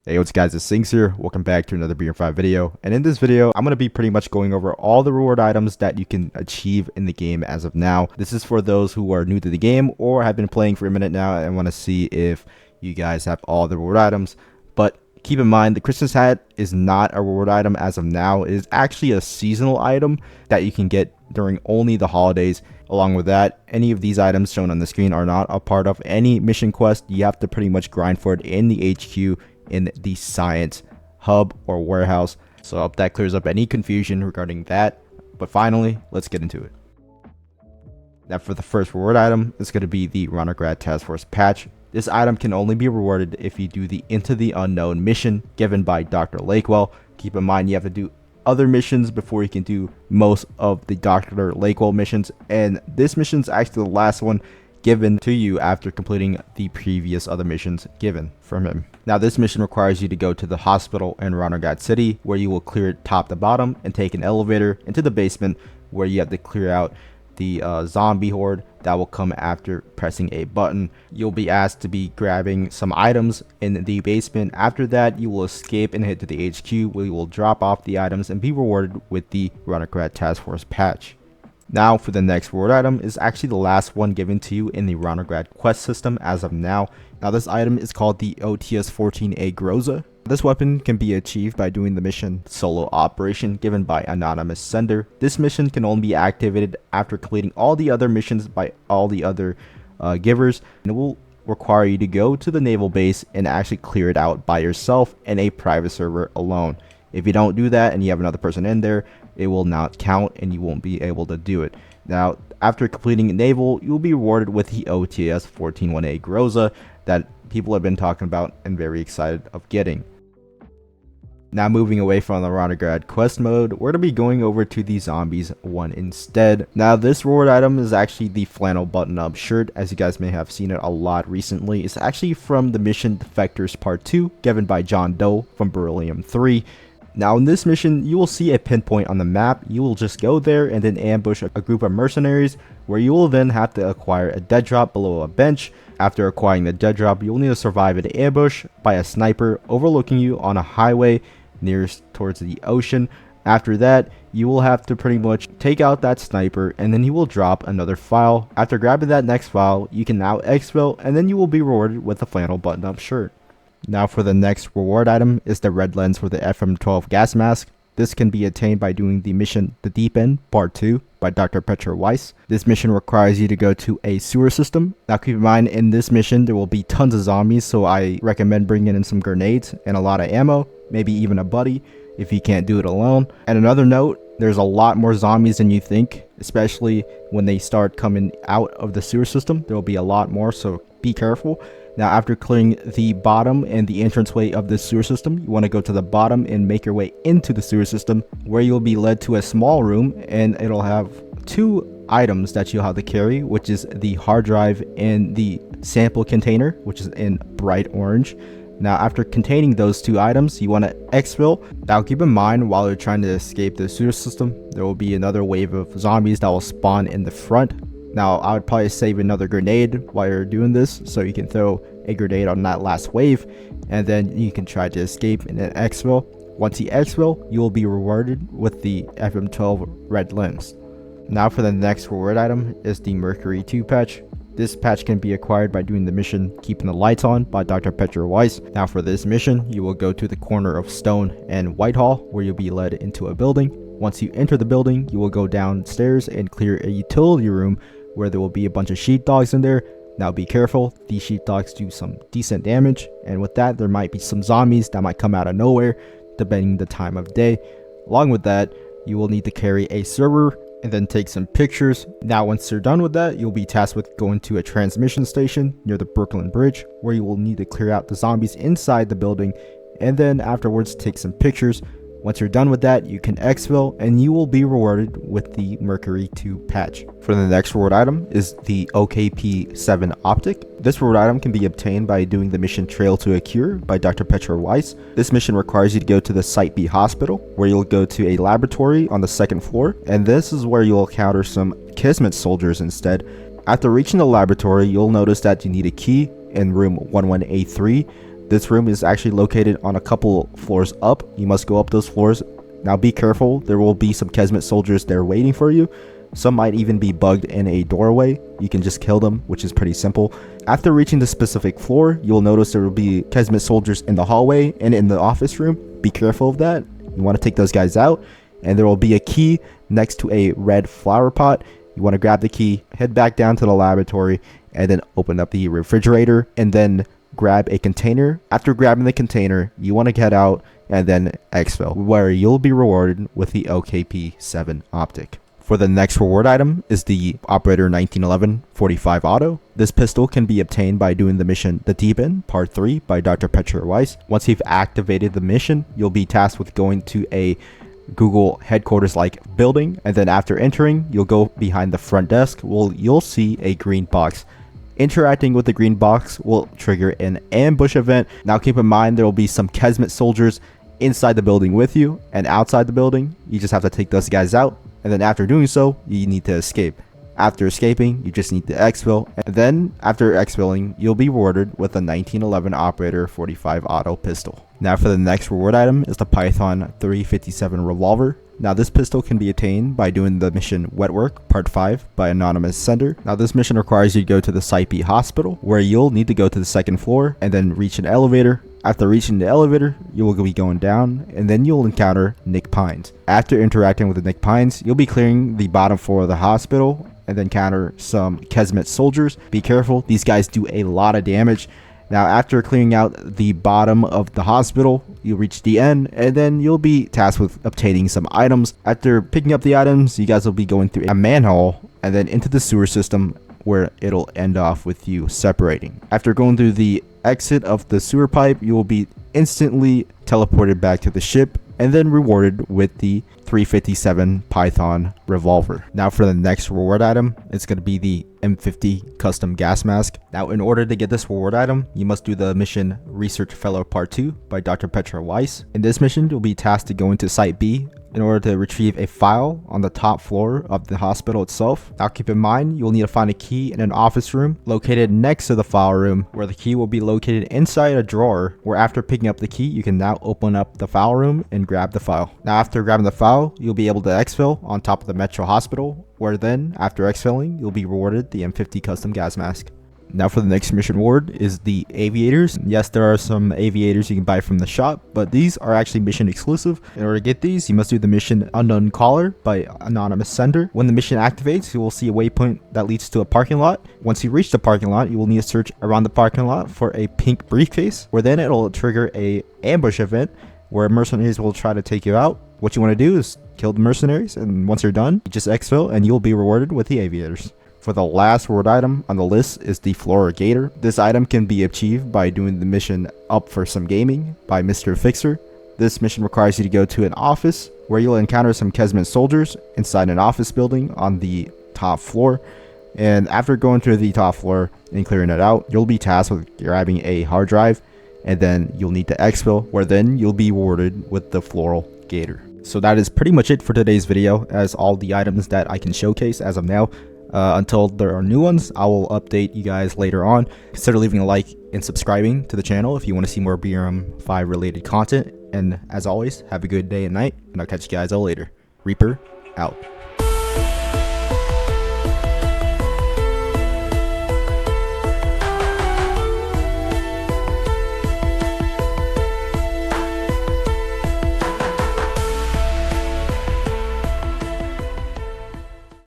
Hey, what's guys, it's Sinks here. Welcome back to another BR5 video. And in this video, I'm going to be pretty much going over all the reward items that you can achieve in the game as of now. This is for those who are new to the game or have been playing for a minute now and want to see if you guys have all the reward items. But keep in mind, the Christmas hat is not a reward item as of now. It is actually a seasonal item that you can get during only the holidays. Along with that, any of these items shown on the screen are not a part of any mission quest. You have to pretty much grind for it in the HQ in the science hub or warehouse. So I hope that clears up any confusion regarding that. But finally, let's get into it. Now for the first reward item, it's going to be the Ronograd Task Force patch. This item can only be rewarded if you do the Into the Unknown mission given by Dr. Lakewell. Keep in mind you have to do other missions before you can do most of the Dr. Lakewell missions, and this mission is actually the last one given to you after completing the previous other missions given from him. Now this mission requires you to go to the hospital in Ronograd City, where you will clear it top to bottom and take an elevator into the basement, where you have to clear out the zombie horde that will come after pressing a button. You'll be asked to be grabbing some items in the basement. After that, you will escape and head to the HQ, where you will drop off the items and be rewarded with the Ronograd Task Force patch. Now for the next reward item is actually the last one given to you in the Ronograd quest system as of now. Now this item is called the OTS14A Groa. This weapon can be achieved by doing the mission Solo Operation given by Anonymous Sender. This mission can only be activated after completing all the other missions by all the other givers, and it will require you to go to the naval base and actually clear it out by yourself in a private server alone. If you don't do that and you have another person in there, it will not count and you won't be able to do it. Now, after completing naval, you'll be rewarded with the OTS14A Groa that people have been talking about and very excited of getting. Now moving away from the Ronograd quest mode, we're going to be going over to the zombies one instead. Now this reward item is actually the flannel button-up shirt, as you guys may have seen it a lot recently. It's actually from the mission Defectors Part 2 given by John Doe from Beryllium 3. Now in this mission, you will see a pinpoint on the map. You will just go there and then ambush a group of mercenaries, where you will then have to acquire a dead drop below a bench. After acquiring the dead drop, you will need to survive an ambush by a sniper overlooking you on a highway nearest towards the ocean. After that, you will have to pretty much take out that sniper, and then he will drop another file. After grabbing that next file, you can now exfil, and then you will be rewarded with a flannel button-up shirt. Now for the next reward item is the red lens for the FM12 gas mask. This can be attained by doing the mission The Deep End Part 2 by Dr. Petra Weiss. This mission requires you to go to a sewer system. Now keep in mind, in this mission there will be tons of zombies, so I recommend bringing in some grenades and a lot of ammo, maybe even a buddy if you can't do it alone. And another note, there's a lot more zombies than you think, especially when they start coming out of the sewer system. There will be a lot more, so be careful. Now after clearing the bottom and the entranceway of the sewer system, you want to go to the bottom and make your way into the sewer system, where you'll be led to a small room, and it'll have two items that you'll have to carry, which is the hard drive and the sample container, which is in bright orange. Now after containing those two items, you want to exfil. Now keep in mind, while you're trying to escape the sewer system, there will be another wave of zombies that will spawn in the front. Now I would probably save another grenade while you're doing this, so you can throw a grenade on that last wave, and then you can try to escape and then exfil. Once you exfil, you will be rewarded with the FM12 red lens. Now for the next reward item is the Mercury 2 patch. This patch can be acquired by doing the mission Keeping the Lights On by Dr. Petra Weiss. Now for this mission, you will go to the corner of Stone and Whitehall, where you'll be led into a building. Once you enter the building, you will go downstairs and clear a utility room, where there will be a bunch of sheepdogs in there. Now be careful, these sheepdogs do some decent damage, and with that there might be some zombies that might come out of nowhere depending the time of day. Along with that, you will need to carry a server and then take some pictures. Now once you're done with that, you'll be tasked with going to a transmission station near the Brooklyn Bridge, where you will need to clear out the zombies inside the building, and then afterwards take some pictures. Once you're done with that, you can exfil, and you will be rewarded with the Mercury 2 patch. For the next reward item is the OKP7 optic. This reward item can be obtained by doing the mission Trail to a Cure by Dr. Petra Weiss. This mission requires you to go to the Site B hospital, where you'll go to a laboratory on the second floor, and this is where you'll encounter some Kismet soldiers instead. After reaching the laboratory, you'll notice that you need a key in room 11A3. This room is actually located on a couple floors up. You must go up those floors. Now be careful, there will be some Kesmet soldiers there waiting for you. Some might even be bugged in a doorway. You can just kill them, which is pretty simple. After reaching the specific floor, you'll notice there will be Kesmet soldiers in the hallway and in the office room. Be careful of that. You want to take those guys out. And there will be a key next to a red flower pot. You want to grab the key, head back down to the laboratory, and then open up the refrigerator, and then grab a container. After grabbing the container, you want to get out and then exfil, where you'll be rewarded with the OKP7 optic. For the next reward item is the Operator 1911 45 Auto. This pistol can be obtained by doing the mission The Deep End Part 3 by Dr. Petra Weiss. Once you've activated the mission, you'll be tasked with going to a Google headquarters like building, and then after entering, you'll go behind the front desk. You'll see a green box. Interacting with the green box will trigger an ambush event. Now keep in mind there will be some Kesmet soldiers inside the building with you, and outside the building you just have to take those guys out, and then after doing so you need to escape. After escaping, you just need to exfil, and then after exfilling, you'll be rewarded with a 1911 Operator 45 Auto pistol. Now for the next reward item is the Python 357 revolver. Now this pistol can be attained by doing the mission Wet Work Part 5 by Anonymous Sender. Now this mission requires you to go to the Site B hospital, where you'll need to go to the second floor and then reach an elevator. After reaching the elevator, you will be going down, and then you'll encounter Nick Pines. After interacting with the Nick Pines, you'll be clearing the bottom floor of the hospital and then encounter some Kesmet soldiers. Be careful, these guys do a lot of damage. Now after clearing out the bottom of the hospital, you'll reach the end, and then you'll be tasked with obtaining some items. After picking up the items, you guys will be going through a manhole and then into the sewer system, where it'll end off with you separating. After going through the exit of the sewer pipe, you will be instantly teleported back to the ship and then rewarded with the 357 Python revolver. Now for the next reward item, it's going to be the M50 custom gas mask. Now in order to get this reward item, you must do the mission Research Fellow Part 2 by Dr. Petra Weiss. In this mission, you'll be tasked to go into Site B in order to retrieve a file on the top floor of the hospital itself. Now keep in mind, you'll need to find a key in an office room located next to the file room, where the key will be located inside a drawer, where after picking up the key, you can now open up the file room and grab the file. Now after grabbing the file, you'll be able to exfil on top of the Metro Hospital, where then after exfilling, you'll be rewarded the M50 custom gas mask. Now for the next mission reward is the Aviators. Yes, there are some Aviators you can buy from the shop, but these are actually mission exclusive. In order to get these, you must do the mission Unknown Caller by Anonymous Sender. When the mission activates, you will see a waypoint that leads to a parking lot. Once you reach the parking lot, you will need to search around the parking lot for a pink briefcase, where then it'll trigger a ambush event where mercenaries will try to take you out. What you want to do is kill the mercenaries, and once you're done, you just exfil and you'll be rewarded with the Aviators. For the last reward item on the list is the Floral gaiter. This item can be achieved by doing the mission Up for Some Gaming by Mr. Fixer. This mission requires you to go to an office, where you'll encounter some Kesmet soldiers inside an office building on the top floor. And after going to the top floor and clearing it out, you'll be tasked with grabbing a hard drive, and then you'll need to exfil, where then you'll be rewarded with the Floral gaiter. So that is pretty much it for today's video, as all the items that I can showcase as of now. Until there are new ones, I will update you guys later on. Consider leaving a like and subscribing to the channel if you want to see more BRM5 related content. And as always, have a good day and night, and I'll catch you guys all later. Reaper out.